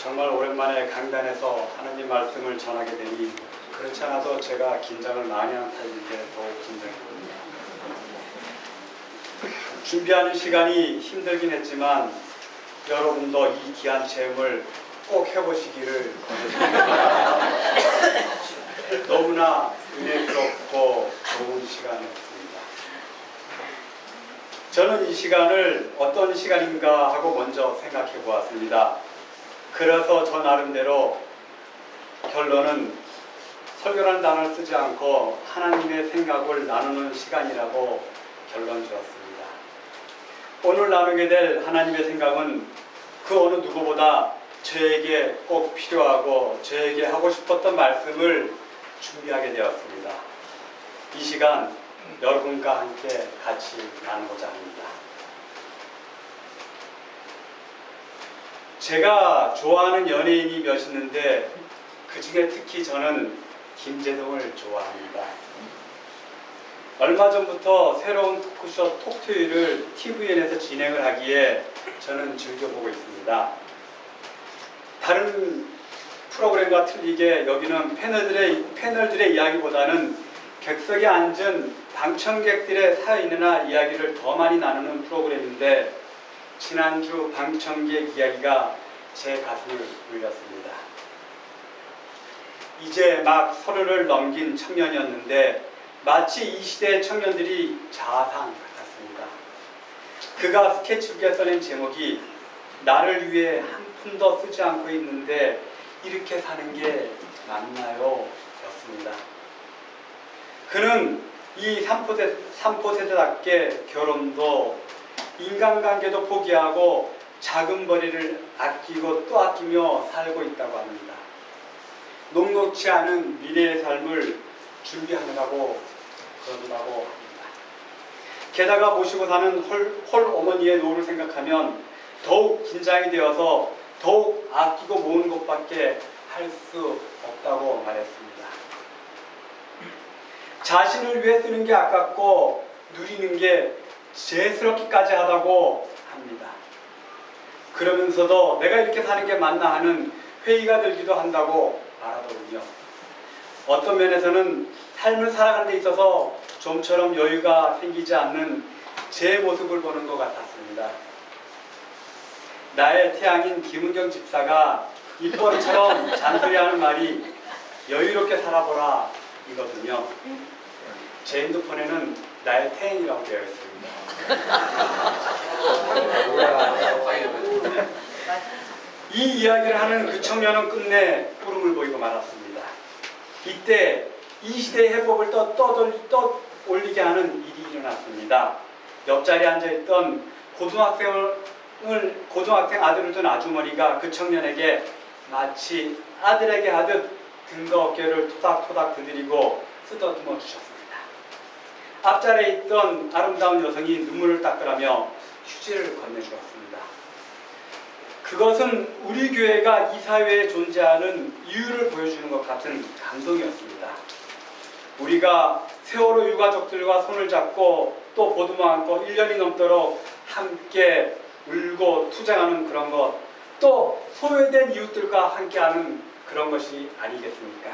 정말 오랜만에 강단에서 하나님 말씀을 전하게 되니 그렇지 않아도 제가 긴장을 많이 한 타입인데 더욱 긴장이 됩니다. 준비하는 시간이 힘들긴 했지만 여러분도 이 귀한 체험을 꼭 해보시기를 권해드립니다. 너무나 은혜스럽고 좋은 시간이었습니다. 저는 이 시간을 어떤 시간인가 하고 먼저 생각해 보았습니다. 그래서 저 나름대로 결론은 설교라는 단어를 쓰지 않고 하나님의 생각을 나누는 시간이라고 결론 지었습니다. 오늘 나누게 될 하나님의 생각은 그 어느 누구보다 저에게 꼭 필요하고 저에게 하고 싶었던 말씀을 준비하게 되었습니다. 이 시간 여러분과 함께 같이 나누고자 합니다. 제가 좋아하는 연예인이 몇 있는데 그 중에 특히 저는 김재동을 좋아합니다. 얼마 전부터 새로운 토크쇼 톡투유를 TVN에서 진행을 하기에 저는 즐겨보고 있습니다. 다른 프로그램과 틀리게 여기는 패널들의 이야기보다는 객석에 앉은 방청객들의 사연이나 이야기를 더 많이 나누는 프로그램인데 지난주 방청객 이야기가 제 가슴을 울렸습니다. 이제 막 30을 넘긴 청년이었는데 마치 이 시대의 청년들이 자아상 같았습니다. 그가 스케치북에 써낸 제목이 나를 위해 한 푼도 쓰지 않고 있는데 이렇게 사는 게 맞나요? 였습니다. 그는 이 삼포세대답게 결혼도 인간관계도 포기하고 작은 벌이를 아끼고 또 아끼며 살고 있다고 합니다. 녹록지 않은 미래의 삶을 준비하느라고 그런다고 합니다. 게다가 모시고 사는 홀 어머니의 노후를 생각하면 더욱 긴장이 되어서 더욱 아끼고 모은 것밖에 할 수 없다고 말했습니다. 자신을 위해 쓰는 게 아깝고 누리는 게 죄스럽기까지 하다고 합니다. 그러면서도 내가 이렇게 사는 게 맞나 하는 회의가 들기도 한다고 말하더군요. 어떤 면에서는 삶을 살아가는 데 있어서 좀처럼 여유가 생기지 않는 제 모습을 보는 것 같았습니다. 나의 태양인 김은경 집사가 입버릇처럼 잔소리하는 말이 여유롭게 살아보라 이거든요. 제 핸드폰에는 나의 태양이라고 되어 있습니다. 이 이야기를 하는 그 청년은 끝내 울음을 보이고 말았습니다. 이때 이 시대의 해법을 떠올리게 하는 일이 일어났습니다. 옆자리에 앉아있던 고등학생 아들을 둔 아주머니가 그 청년에게 마치 아들에게 하듯 등과 어깨를 토닥토닥 두드리고 쓰다듬어 주셨습니다. 앞자리에 있던 아름다운 여성이 눈물을 닦으라며 휴지를 건네주었습니다. 그것은 우리 교회가 이 사회에 존재하는 이유를 보여주는 것 같은 감동이었습니다. 우리가 세월호 유가족들과 손을 잡고 또 보듬어 안고 1년이 넘도록 함께 울고 투쟁하는 그런 것, 또 소외된 이웃들과 함께하는 그런 것이 아니겠습니까?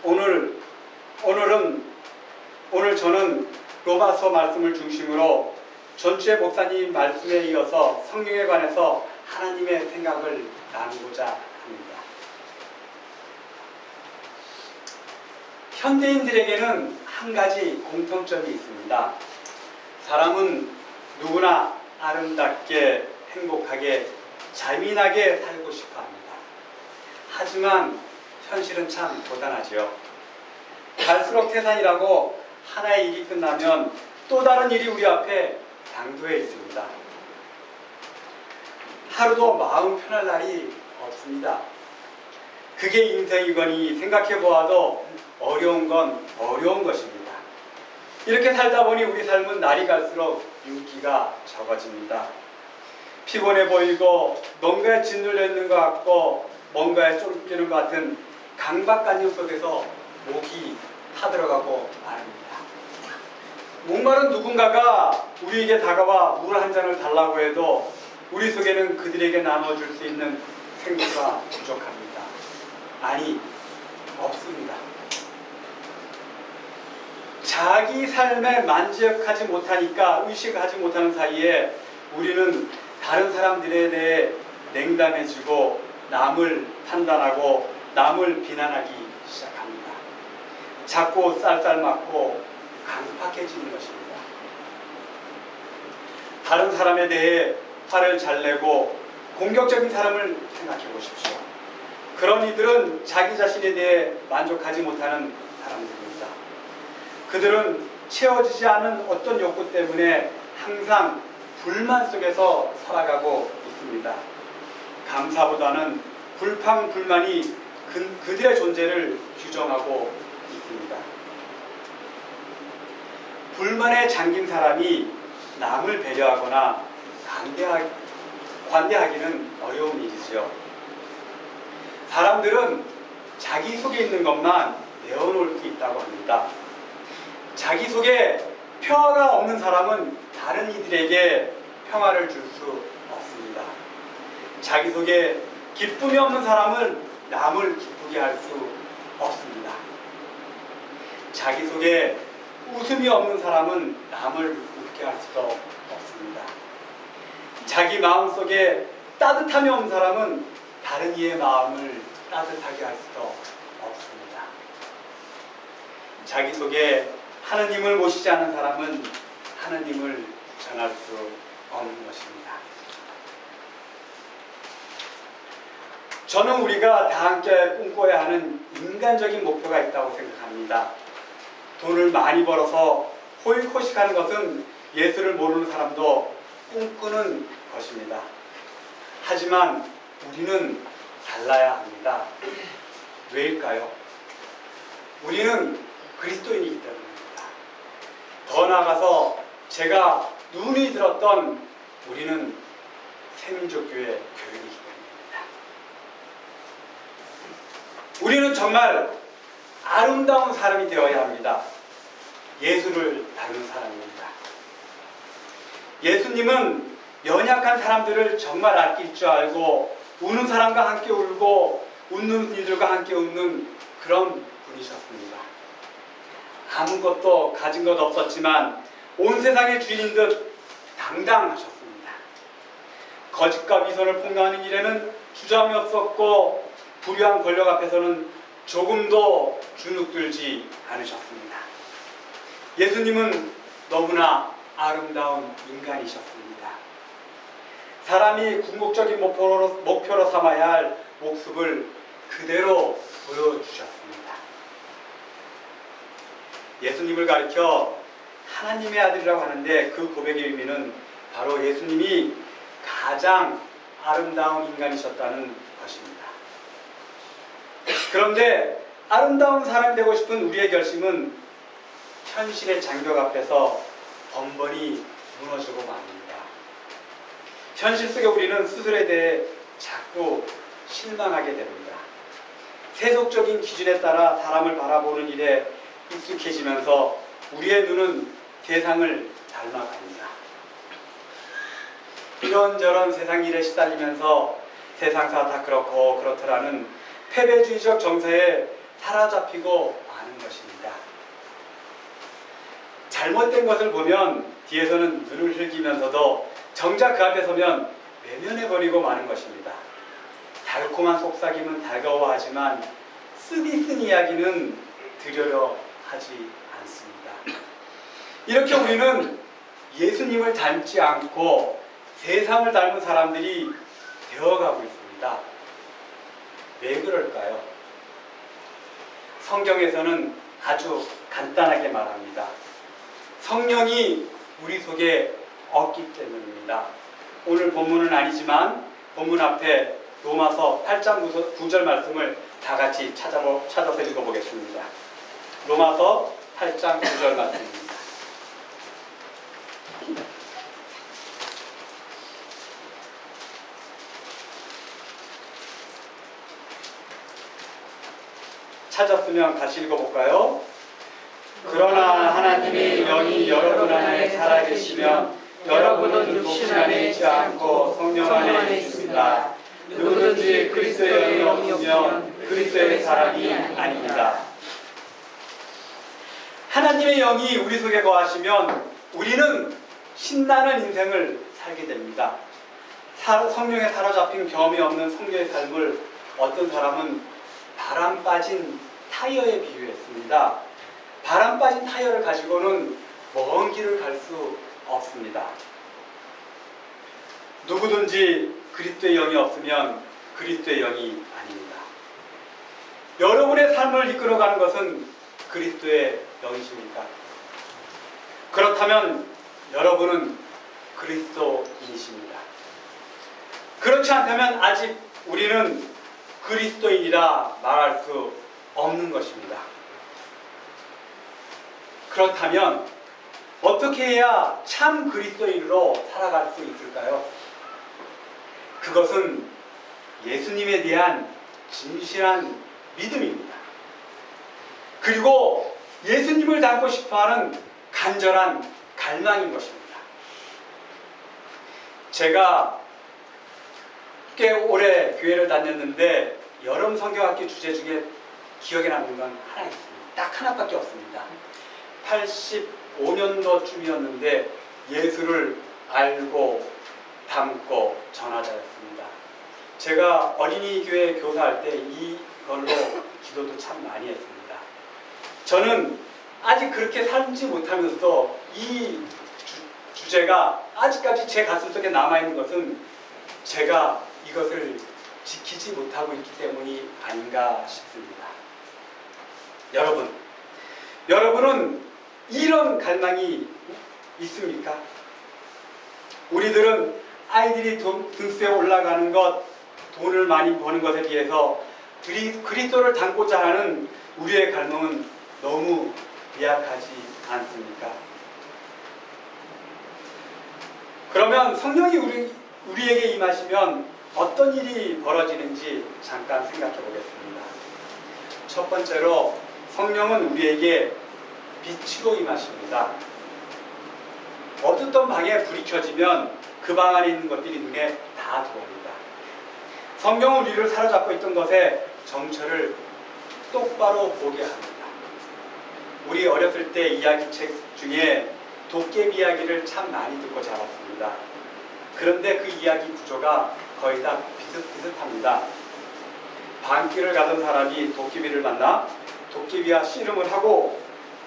오늘 저는 로마서 말씀을 중심으로 전주의 목사님 말씀에 이어서 성경에 관해서 하나님의 생각을 나누고자 합니다. 현대인들에게는 한 가지 공통점이 있습니다. 사람은 누구나 아름답게 행복하게 재미나게 살고 싶어 합니다. 하지만 현실은 참 고단하지요. 갈수록 태산이라고 하나의 일이 끝나면 또 다른 일이 우리 앞에 당도해 있습니다. 하루도 마음 편할 날이 없습니다. 그게 인생이거니 생각해 보아도 어려운 건 어려운 것입니다. 이렇게 살다 보니 우리 삶은 날이 갈수록 윤기가 적어집니다. 피곤해 보이고 뭔가에 짓눌려 있는 것 같고 뭔가에 쫓기는 것 같은 강박관념 속에서 목이 타들어가고 마릅니다. 목마른 누군가가 우리에게 다가와 물 한 잔을 달라고 해도 우리 속에는 그들에게 나눠줄 수 있는 생수가 부족합니다. 아니, 없습니다. 자기 삶에 만족하지 못하니까 의식하지 못하는 사이에 우리는 다른 사람들에 대해 냉담해지고 남을 판단하고 남을 비난하기 시작합니다. 자꾸 쌀쌀맞고 강팍해지는 것입니다. 다른 사람에 대해 화를 잘 내고 공격적인 사람을 생각해 보십시오. 그런 이들은 자기 자신에 대해 만족하지 못하는 사람들입니다. 그들은 채워지지 않은 어떤 욕구 때문에 항상 불만 속에서 살아가고 있습니다. 감사보다는 불평불만이 그들의 존재를 규정하고 있습니다. 불만에 잠긴 사람이 남을 배려하거나 관대하기는 어려운 일이지요. 사람들은 자기 속에 있는 것만 내어놓을 수 있다고 합니다. 자기 속에 평화가 없는 사람은 다른 이들에게 평화를 줄 수 없습니다. 자기 속에 기쁨이 없는 사람은 남을 기쁘게 할 수 없습니다. 자기 속에 웃음이 없는 사람은 남을 웃게 할 수도 없습니다. 자기 마음속에 따뜻함이 없는 사람은 다른 이의 마음을 따뜻하게 할 수도 없습니다. 자기 속에 하느님을 모시지 않은 사람은 하느님을 전할 수 없는 것입니다. 저는 우리가 다 함께 꿈꿔야 하는 인간적인 목표가 있다고 생각합니다. 돈을 많이 벌어서 호의호식하는 것은 예수를 모르는 사람도 꿈꾸는 것입니다. 하지만 우리는 달라야 합니다. 왜일까요? 우리는 그리스도인이기 때문입니다. 더 나아가서 제가 눈이 들었던 우리는 새민족교회 교인이기 때문입니다. 우리는 정말 아름다운 사람이 되어야 합니다. 예수를 닮은 사람입니다. 예수님은 연약한 사람들을 정말 아낄 줄 알고 우는 사람과 함께 울고 웃는 이들과 함께 웃는 그런 분이셨습니다. 아무것도 가진 것 없었지만 온 세상의 주인인 듯 당당하셨습니다. 거짓과 위선을 폭로하는 일에는 주저함이 없었고 불의한 권력 앞에서는 조금도 주눅들지 않으셨습니다. 예수님은 너무나 아름다운 인간이셨습니다. 사람이 궁극적인 목표로 삼아야 할 모습을 그대로 보여주셨습니다. 예수님을 가리켜 하나님의 아들이라고 하는데 그 고백의 의미는 바로 예수님이 가장 아름다운 인간이셨다는 것입니다. 그런데 아름다운 사람이 되고 싶은 우리의 결심은 현실의 장벽 앞에서 번번이 무너지고 맙니다. 현실 속에 우리는 스스로에 대해 자꾸 실망하게 됩니다. 세속적인 기준에 따라 사람을 바라보는 일에 익숙해지면서 우리의 눈은 세상을 닮아갑니다. 이런저런 세상 일에 시달리면서 세상사 다 그렇고 그렇더라는 패배주의적 정서에 사로잡히고 마는 것입니다. 잘못된 것을 보면 뒤에서는 눈을 흘기면서도 정작 그 앞에 서면 외면해버리고 마는 것입니다. 달콤한 속삭임은 달가워하지만 쓰디 쓴 이야기는 들으려 하지 않습니다. 이렇게 우리는 예수님을 닮지 않고 세상을 닮은 사람들이 되어가고 있습니다. 왜 그럴까요? 성경에서는 아주 간단하게 말합니다. 성령이 우리 속에 없기 때문입니다. 오늘 본문은 아니지만 본문 앞에 로마서 8장 9절 말씀을 다 같이 찾아서 읽어보겠습니다. 로마서 8장 9절 말씀입니다. 찾았으면 같이 읽어볼까요? 그러나 하나님이 영이 여러분 안에 살아계시면 여러분은 육신 안에 있지 않고 성령 안에 있습니다. 누구든지 그리스도의 영이 없으면 그리스도의 사람이 아닙니다. 하나님의 영이 우리 속에 거하시면 우리는 신나는 인생을 살게 됩니다. 성령에 사로잡힌 경험이 없는 성도의 삶을 어떤 사람은 바람 빠진 타이어에 비유했습니다. 바람 빠진 타이어를 가지고는 먼 길을 갈 수 없습니다. 누구든지 그리스도의 영이 없으면 그리스도의 영이 아닙니다. 여러분의 삶을 이끌어가는 것은 그리스도의 영이십니까? 그렇다면 여러분은 그리스도인이십니다. 그렇지 않다면 아직 우리는 그리스도인이라 말할 수 없는 것입니다. 그렇다면 어떻게 해야 참 그리스도인으로 살아갈 수 있을까요? 그것은 예수님에 대한 진실한 믿음입니다. 그리고 예수님을 닮고 싶어하는 간절한 갈망인 것입니다. 제가 꽤 오래 교회를 다녔는데 여름 성경학기 주제 중에 기억에 남는 건 하나 있습니다. 딱 하나밖에 없습니다. 85년도쯤이었는데 예수를 알고 담고 전하자였습니다. 제가 어린이 교회 교사할 때 이걸로 기도도 참 많이 했습니다. 저는 아직 그렇게 살지 못하면서도 이 주제가 아직까지 제 가슴속에 남아있는 것은 제가 이것을 지키지 못하고 있기 때문이 아닌가 싶습니다. 여러분은 이런 갈망이 있습니까? 우리들은 아이들이 등수에 올라가는 것, 돈을 많이 버는 것에 비해서 그리스도를 닮고자 하는 우리의 갈망은 너무 미약하지 않습니까? 그러면 성령이 우리에게 임하시면 어떤 일이 벌어지는지 잠깐 생각해 보겠습니다. 첫 번째로 성령은 우리에게 빛으로 임하십니다. 어두웠던 방에 불이 켜지면 그 방 안에 있는 것들이 눈에 다 들어옵니다. 성경은 우리를 사로잡고 있던 것의 정체를 똑바로 보게 합니다. 우리 어렸을 때 이야기책 중에 도깨비 이야기를 참 많이 듣고 자랐습니다. 그런데 그 이야기 구조가 거의 다 비슷합니다. 밤길을 가던 사람이 도깨비를 만나 도깨비와 씨름을 하고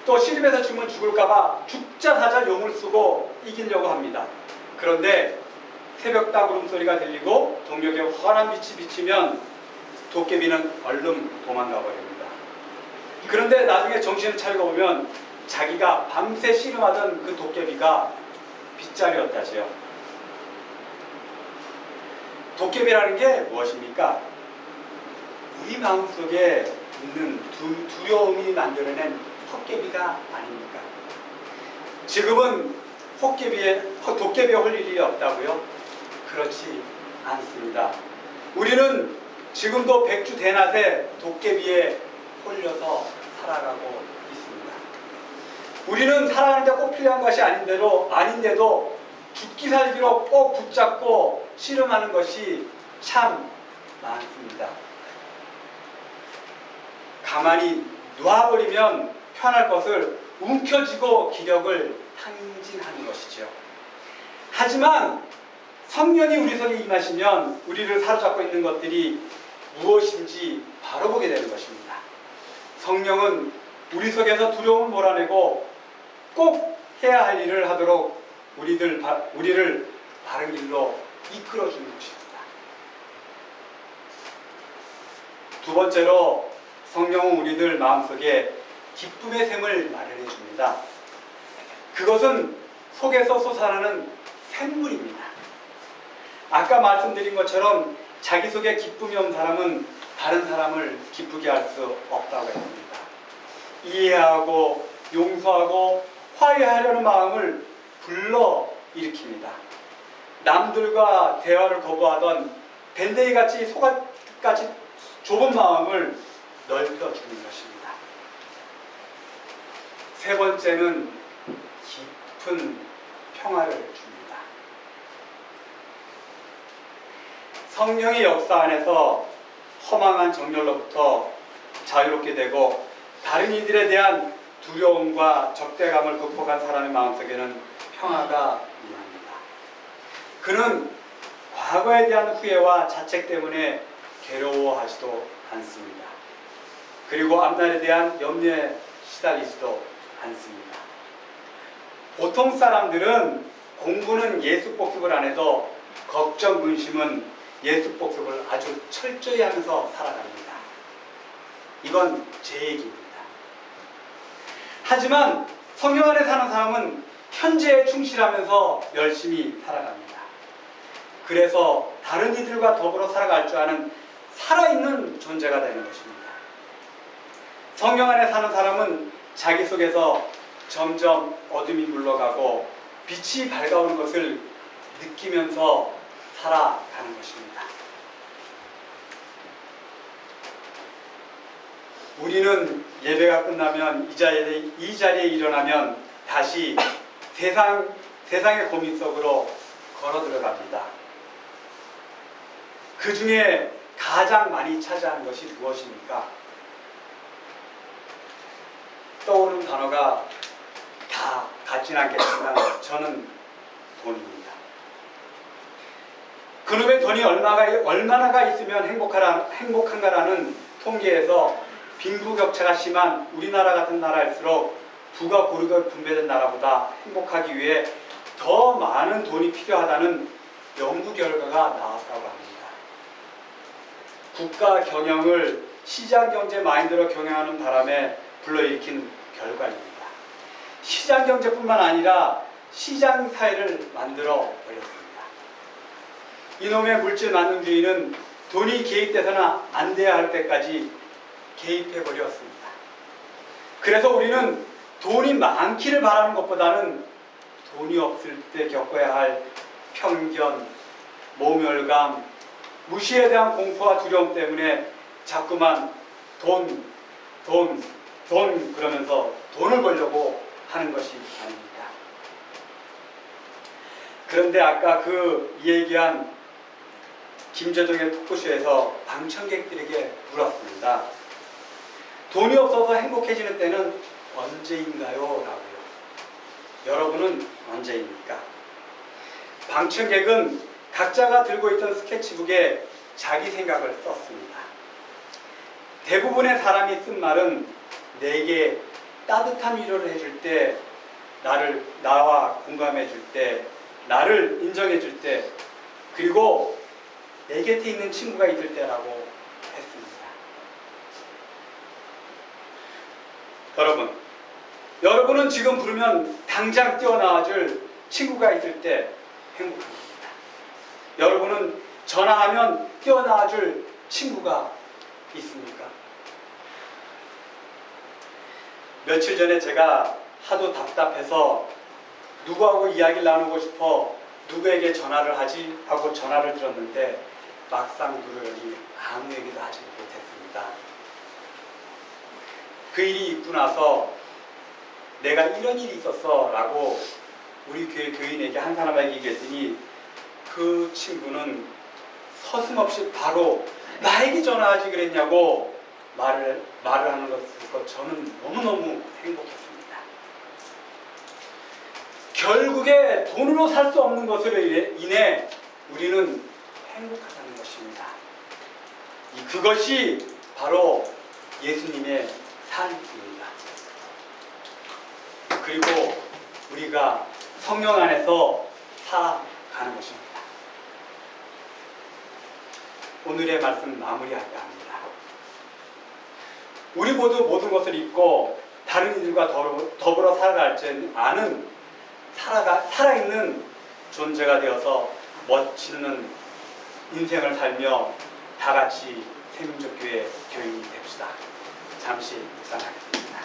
또 씨름에서 지면 죽을까봐 죽자사자 용을 쓰고 이기려고 합니다. 그런데 새벽 따구름 소리가 들리고 동력에 환한 빛이 비치면 도깨비는 얼른 도망가 버립니다. 그런데 나중에 정신을 차리고 보면 자기가 밤새 씨름하던 그 도깨비가 빗자루였다지요. 도깨비라는 게 무엇입니까? 우리 마음속에 있는 두려움이 만들어낸 헛개비가 아닙니까? 지금은 도깨비에 홀 일이 없다고요? 그렇지 않습니다. 우리는 지금도 백주대낮에 도깨비에 홀려서 살아가고 있습니다. 우리는 살아가는데 꼭 필요한 것이 아닌데도 죽기 살기로 꼭 붙잡고 씨름하는 것이 참 많습니다. 가만히 놔버리면 편할 것을 움켜쥐고 기력을 탕진하는 것이죠. 하지만 성령이 우리 속에 임하시면 우리를 사로잡고 있는 것들이 무엇인지 바로 보게 되는 것입니다. 성령은 우리 속에서 두려움을 몰아내고 꼭 해야 할 일을 하도록 우리를 바른 길로 이끌어주는 것입니다. 두 번째로 성령은 우리들 마음속에 기쁨의 샘을 마련해 줍니다. 그것은 속에서 솟아나는 샘물입니다. 아까 말씀드린 것처럼 자기 속에 기쁨이 없는 사람은 다른 사람을 기쁘게 할 수 없다고 했습니다. 이해하고 용서하고 화해하려는 마음을 불러일으킵니다. 남들과 대화를 거부하던 밴데이같이 속까지 좁은 마음을 넓혀주는 것입니다. 세 번째는 깊은 평화를 줍니다. 성령의 역사 안에서 허망한 정열로부터 자유롭게 되고 다른 이들에 대한 두려움과 적대감을 극복한 사람의 마음속에는 평화가 임합니다. 그는 과거에 대한 후회와 자책 때문에 괴로워하지도 않습니다. 그리고 앞날에 대한 염려에 시달리지도 않습니다. 보통 사람들은 공부는 예수 복습을 안 해도 걱정, 근심은 예수 복습을 아주 철저히 하면서 살아갑니다. 이건 제 얘기입니다. 하지만 성령 안에 사는 사람은 현재에 충실하면서 열심히 살아갑니다. 그래서 다른 이들과 더불어 살아갈 줄 아는 살아있는 존재가 되는 것입니다. 성령 안에 사는 사람은 자기 속에서 점점 어둠이 물러가고 빛이 밝아오는 것을 느끼면서 살아가는 것입니다. 우리는 예배가 끝나면 이 자리에 일어나면 다시 세상의 고민 속으로 걸어 들어갑니다. 그 중에 가장 많이 차지하는 것이 무엇입니까? 떠오르는 단어가 다 같지는 않겠지만 저는 돈입니다. 그놈의 돈이 얼마나가 있으면 행복한가라는 통계에서 빈부격차가 심한 우리나라 같은 나라일수록 부가 고르게 분배된 나라보다 행복하기 위해 더 많은 돈이 필요하다는 연구 결과가 나왔다고 합니다. 국가 경영을 시장경제 마인드로 경영하는 바람에 불러일으킨 결과입니다. 시장경제뿐만 아니라 시장사회를 만들어 버렸습니다. 이놈의 물질 만능주의는 돈이 개입돼서는 안 돼야 할 때까지 개입해 버렸습니다. 그래서 우리는 돈이 많기를 바라는 것보다는 돈이 없을 때 겪어야 할 편견, 모멸감, 무시에 대한 공포와 두려움 때문에 자꾸만 돈 그러면서 돈을 벌려고 하는 것이 아닙니다. 그런데 아까 그 얘기한 김재동의 토크쇼에서 방청객들에게 물었습니다. 돈이 없어서 행복해지는 때는 언제인가요? 라고요. 여러분은 언제입니까? 방청객은 각자가 들고 있던 스케치북에 자기 생각을 썼습니다. 대부분의 사람이 쓴 말은 내게 따뜻한 위로를 해줄 때, 나와 공감해줄 때, 나를 인정해줄 때, 그리고 내 곁에 있는 친구가 있을 때라고 했습니다. 여러분은 지금 부르면 당장 뛰어나와줄 친구가 있을 때 행복합니다. 여러분은 전화하면 뛰어나와줄 친구가 있습니까? 며칠 전에 제가 하도 답답해서 누구하고 이야기를 나누고 싶어 누구에게 전화를 하지 하고 전화를 들었는데 막상 누르니 아무에게도 하지 못했습니다. 그 일이 있고 나서 내가 이런 일이 있었어 라고 우리 교회 교인에게 한 사람에게 얘기했더니 그 친구는 서슴없이 바로 나에게 전화하지 그랬냐고 말을 하는 것을 듣고 저는 너무너무 행복했습니다. 결국에 돈으로 살 수 없는 것으로 인해 우리는 행복하다는 것입니다. 그것이 바로 예수님의 삶입니다. 그리고 우리가 성령 안에서 살아가는 것입니다. 오늘의 말씀 마무리할까 합니다. 우리 모두 모든 것을 잊고 다른 이들과 더불어 살아갈 줄 아는 살아있는 존재가 되어서 멋지는 인생을 살며 다같이 생명적교회 교인이 됩시다. 잠시 묵상하겠습니다.